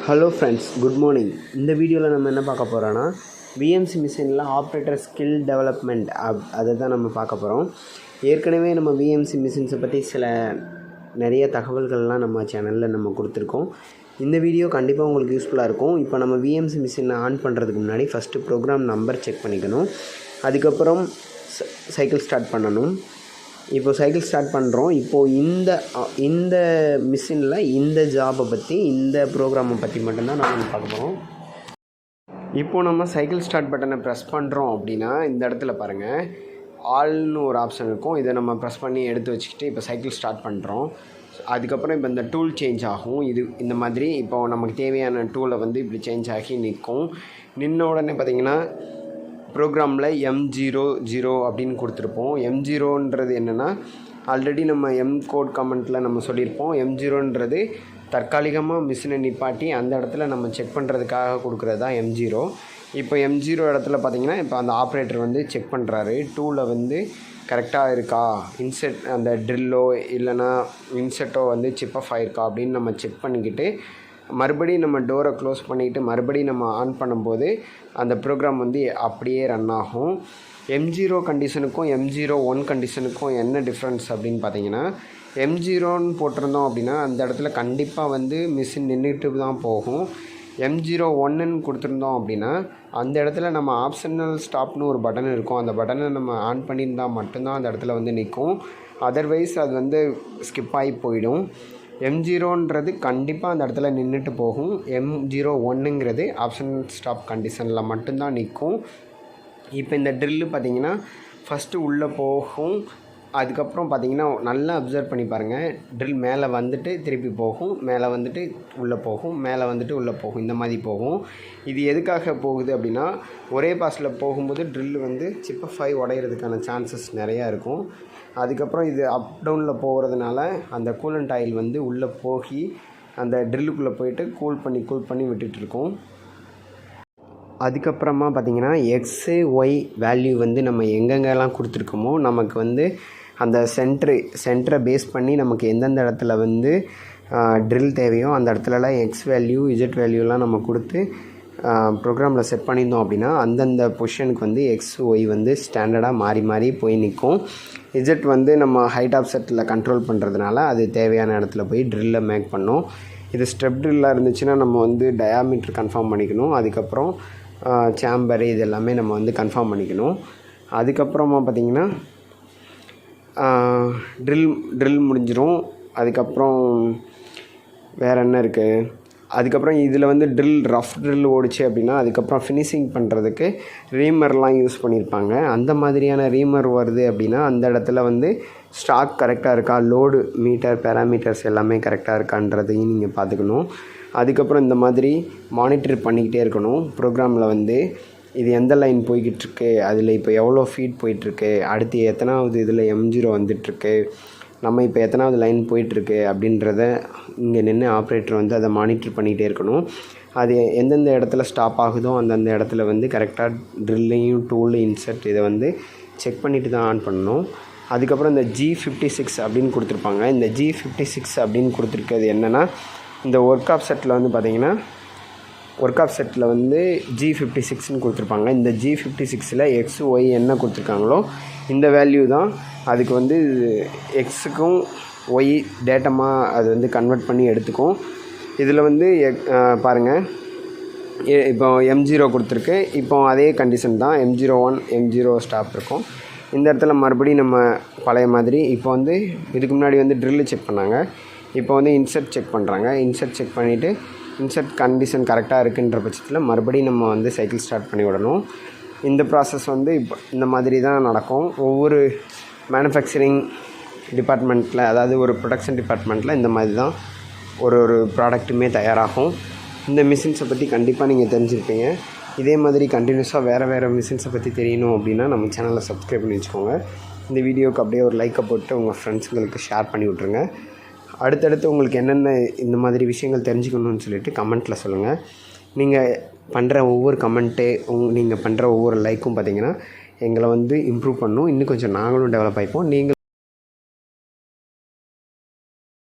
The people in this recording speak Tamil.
Hello friends, good morning. இந்த வீடியோவில் நம்ம என்ன பார்க்க போகிறோன்னா விஎம்சி மிஷினில் ஆப்ரேட்டர் ஸ்கில் டெவலப்மெண்ட் அதை தான் நம்ம பார்க்க போகிறோம். ஏற்கனவே நம்ம விஎம்சி மிஷின்ஸை பற்றி நிறைய தகவல்கள்லாம் நம்ம சேனலில் நம்ம கொடுத்துருக்கோம். இந்த வீடியோ கண்டிப்பாக உங்களுக்கு யூஸ்ஃபுல்லாக இருக்கும். இப்போ நம்ம விஎம்சி மிஷினை ஆன் பண்ணுறதுக்கு முன்னாடி ஃபஸ்ட்டு ப்ரோக்ராம் நம்பர் செக் பண்ணிக்கணும். அதுக்கப்புறம் சைக்கிள் ஸ்டார்ட் பண்ணணும். இப்போ சைக்கிள் ஸ்டார்ட் பண்ணுறோம். இப்போது இந்த மிஷினில் இந்த ஜாபை பற்றி, இந்த ப்ரோக்ராமை பற்றி மட்டும்தான் நம்ம பார்க்க போகிறோம். இப்போது நம்ம சைக்கிள் ஸ்டார்ட் பட்டனை ப்ரெஸ் பண்ணுறோம் அப்படின்னா இந்த இடத்துல பாருங்கள், ஆல்னு ஒரு ஆப்ஷன் இருக்கும். இதை நம்ம ப்ரெஸ் பண்ணி எடுத்து வச்சுக்கிட்டு இப்போ சைக்கிள் ஸ்டார்ட் பண்ணுறோம். அதுக்கப்புறம் இப்போ இந்த டூல் சேஞ்ச் ஆகும். இந்த மாதிரி இப்போது நமக்கு தேவையான டூலை இப்படி சேஞ்ச் ஆகி நிற்கும். நின்ன உடனே பார்த்திங்கன்னா ப்ரோக்ராமில் M00 அப்படின்னு கொடுத்துருப்போம். M0ன்றது என்னென்னா, ஆல்ரெடி நம்ம கோட் கமெண்ட்டில் நம்ம சொல்லியிருப்போம். M0ன்றது தற்காலிகமாக மிஷினை நிப்பாட்டி அந்த இடத்துல நம்ம செக் பண்ணுறதுக்காக கொடுக்குறது தான் M0. இப்போ M0 இடத்துல பார்த்திங்கன்னா இப்போ அந்த ஆப்ரேட்டர் செக் பண்ணுறாரு, டூலை கரெக்டாக இருக்கா, இன்செட் அந்த ட்ரில்லோ இல்லைனா இன்செட்டோ சிப் ஆஃப் ஆகிருக்கா அப்படின்னு நம்ம செக் பண்ணிக்கிட்டு மறுபடியும் நம்ம டோரை க்ளோஸ் பண்ணிவிட்டு மறுபடியும் நம்ம ஆன் பண்ணும்போது அந்த ப்ரோக்ராம் அப்படியே ரன் ஆகும். M0 கண்டிஷனுக்கும் M01 கண்டிஷனுக்கும் என்ன டிஃப்ரென்ஸ் அப்படின்னு பார்த்தீங்கன்னா, M0ன்னு போட்டிருந்தோம் அப்படின்னா அந்த இடத்துல கண்டிப்பாக மிஷின் நின்றுட்டு தான் போகும். M01ன்னு கொடுத்துருந்தோம் அப்படின்னா அந்த இடத்துல நம்ம ஆப்ஷனல் ஸ்டாப்னு ஒரு பட்டன் இருக்கும். அந்த பட்டனை நம்ம ஆன் பண்ணியிருந்தால் மட்டும்தான் அந்த இடத்துல நிற்கும். அதர்வைஸ் அது ஸ்கிப் ஆகி போயிடும். M0ன்றது கண்டிப்பாக அந்த இடத்துல நின்றுட்டு போகும். M01ங்கிறது ஆப்ஷனல் ஸ்டாப் கண்டிஷனில் மட்டும்தான் நிற்கும். இப்போ இந்த ட்ரில்லு பார்த்திங்கன்னா ஃபஸ்ட்டு உள்ளே போகும். அதுக்கப்புறம் பார்த்திங்கன்னா நல்லா அப்சர்வ் பண்ணி பாருங்கள், ட்ரில் மேலே திருப்பி போகும், மேலே உள்ளே போகும், மேலே உள்ளே போகும், இந்த மாதிரி போகும். இது எதுக்காக போகுது அப்படின்னா, ஒரே பாஸில் போகும்போது ட்ரில்லு சிப் ஆஃப் ஆகி உடையிறதுக்கான சான்சஸ் நிறையா இருக்கும். அதுக்கப்புறம் இது அப் டவுனில் போகிறதுனால அந்த கூலண்ட் ஆயில் உள்ளே போய் அந்த ட்ரில்லுக்குள்ளே போயிட்டு கூல் பண்ணி விட்டுட்ருக்கோம். அதுக்கப்புறமா பார்த்திங்கன்னா எக்ஸு ஒய் வேல்யூ நம்ம எங்கெங்கெல்லாம் கொடுத்துருக்கோமோ நமக்கு அந்த சென்டரை பேஸ் பண்ணி நமக்கு எந்தெந்த இடத்துல ட்ரில் தேவையோ அந்த இடத்துலலாம் எக்ஸ் வேல்யூ இஜெட் வேல்யூலாம் நம்ம கொடுத்து ப்ரோக்ராமில் செட் பண்ணியிருந்தோம் அப்படின்னா அந்தந்த பொசிஷனுக்கு எக்ஸ் ஒய் ஸ்டாண்டர்டாக மாறி போய் நிற்கும். இஜெட் நம்ம ஹைட் ஆஃப் செட்டில் கண்ட்ரோல் பண்ணுறதுனால அது தேவையான இடத்துல போய் ட்ரில்லை மேக் பண்ணோம். இது ஸ்டெப் ட்ரில்லாக இருந்துச்சுன்னா நம்ம டயாமீட்டர் கன்ஃபார்ம் பண்ணிக்கணும். அதுக்கப்புறம் சேம்பரு இது எல்லாமே நம்ம கன்ஃபார்ம் பண்ணிக்கணும். அதுக்கப்புறமா பார்த்திங்கன்னா ட்ரில் முடிஞ்சிடும். அதுக்கப்புறம் வேறு என்ன இருக்குது, அதுக்கப்புறம் இதில் ட்ரில் ரஃப் ட்ரில் ஓடிச்சு அப்படின்னா அதுக்கப்புறம் ஃபினிஷிங் பண்ணுறதுக்கு ரீமர்லாம் யூஸ் பண்ணியிருப்பாங்க. அந்த மாதிரியான ரீமர் வருது அப்படின்னா அந்த இடத்துல ஸ்டாக் கரெக்டாக இருக்கா, லோடு மீட்டர் பேராமீட்டர்ஸ் எல்லாமே கரெக்டாக இருக்கான்றதையும் நீங்கள் பார்த்துக்கணும். அதுக்கப்புறம் இந்த மாதிரி மானிட்டர் பண்ணிக்கிட்டே இருக்கணும். ப்ரோக்ராமில் இது எந்த லைன் போய்கிட்டுருக்கு, அதில் இப்போ எவ்வளோ ஃபீட் போயிட்டுருக்கு, அடுத்து எத்தனாவது இதில் M0 வந்துட்டுருக்கு, நம்ம இப்போ எத்தனாவது லைன் போயிட்டுருக்கு அப்படின்றத இங்கே நின்று ஆப்ரேட்டர் அதை மானிட்டர் பண்ணிகிட்டே இருக்கணும். அது எந்தெந்த இடத்துல ஸ்டாப் ஆகுதோ அந்தந்த இடத்துல கரெக்டாக ட்ரில்லையும் டூலு இன்செர்ட் இதை செக் பண்ணிவிட்டு தான் ஆன் பண்ணணும். அதுக்கப்புறம் இந்த G56 அப்படின்னு கொடுத்துருப்பாங்க. இந்த G56 அப்படின்னு கொடுத்துருக்கிறது என்னென்னா, இந்த ஒர்க் ஆஃப் செட்டில் பார்த்திங்கன்னா ஒர்க் ஆஃப் செட்டில் G56ன்னு கொடுத்துருப்பாங்க. இந்த G56ல் எக்ஸ் ஒய் என்ன கொடுத்துருக்காங்களோ இந்த வேல்யூ தான் அதுக்கு எக்ஸுக்கும் ஒய் டேட்டமாக அது கன்வெர்ட் பண்ணி எடுத்துக்கும். இதில் பாருங்கள், இப்போ M0 கொடுத்துருக்கு. இப்போ அதே கண்டிஷன் தான், M01 M0 ஸ்டாப் இருக்கும். இந்த இடத்துல மறுபடியும் நம்ம பழைய மாதிரி இப்போ இதுக்கு முன்னாடி ட்ரில்லு செக் பண்ணாங்க, இப்போ இன்செர்ட் செக் பண்ணுறாங்க. இன்செர்ட் செக் பண்ணிவிட்டு இன்செர்ட் கண்டிஷன் கரெக்டாக இருக்குன்ற பட்சத்தில் மறுபடியும் நம்ம சைக்கிள் ஸ்டார்ட் பண்ணி விடணும். இந்த ப்ராசஸ் இப்போ இந்த மாதிரி தான் நடக்கும். ஒவ்வொரு மேனுஃபேக்சரிங் டிபார்ட்மெண்ட்டில், அதாவது ஒரு ப்ரொடக்ஷன் டிபார்ட்மெண்ட்டில் இந்த மாதிரி தான் ஒரு ப்ராடக்ட்டுமே தயாராகும். இந்த மிஷின்ஸை பற்றி கண்டிப்பாக நீங்கள் தெரிஞ்சுருப்பீங்க. இதே மாதிரி கண்டினியூஸாக வேறு மிஷின்ஸை பற்றி தெரியணும் அப்படின்னா நம்ம சேனலை சப்ஸ்கிரைப் பண்ணி வச்சுக்கோங்க. இந்த வீடியோவுக்கு அப்படியே ஒரு லைக்கை போட்டு உங்கள் ஃப்ரெண்ட்ஸுங்களுக்கு ஷேர் பண்ணி விட்ருங்க. அடுத்தடுத்து உங்களுக்கு என்னென்ன இந்த மாதிரி விஷயங்கள் தெரிஞ்சுக்கணும்னு சொல்லிட்டு கமெண்ட்டில் சொல்லுங்கள். நீங்கள் பண்ணுற ஒவ்வொரு கமெண்ட்டு நீங்கள் பண்ணுற ஒவ்வொரு லைக்கும் பார்த்திங்கன்னா எங்களை இம்ப்ரூவ் பண்ணணும். இன்னும் கொஞ்சம் நாங்களும் டெவலப் ஆகிப்போம். நீங்கள்